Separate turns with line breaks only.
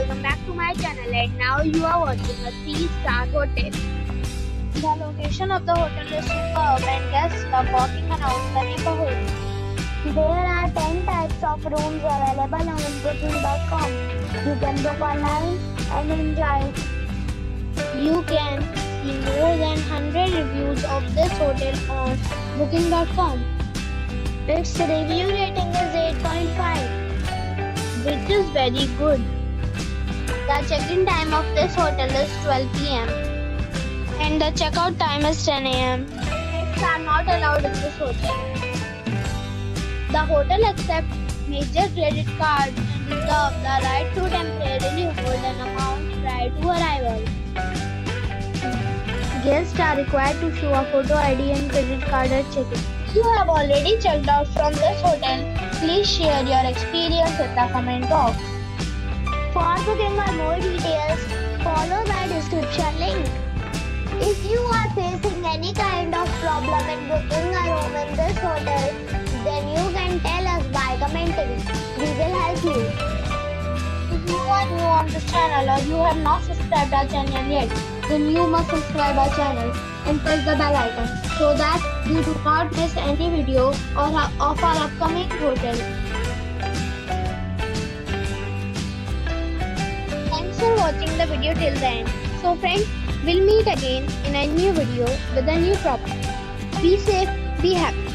welcome back to my channel, and now you are watching a 3-star hotel. The location of the hotel is superb and guests love walking around the neighborhood. There are 10 types of rooms available on booking.com. You can book online and enjoy it. You can see more than 100 reviews of this hotel on booking.com. Its review rating is 8.5. which is very good. The check-in time of this hotel is 12 p.m. and the checkout time is 10 a.m. Pets are not allowed in this hotel. The hotel accepts major credit cards and reserves the right to temporarily hold an amount prior to arrival. Guests are required to show a photo ID and credit card at check-in. If you have already checked out from this hotel, please share your experience in the comment box. For booking or more details, follow the description link. If you are facing any kind of problem in booking a room in this hotel, then you can tell us by commenting. We will help you. If you are new on this channel or you have not subscribed our channel yet, then you must subscribe our channel and press the bell icon so that you do not miss any video of our upcoming hotel. Thanks for watching the video till the end. So friends, we'll meet again in a new video with a new property. Be safe, be happy.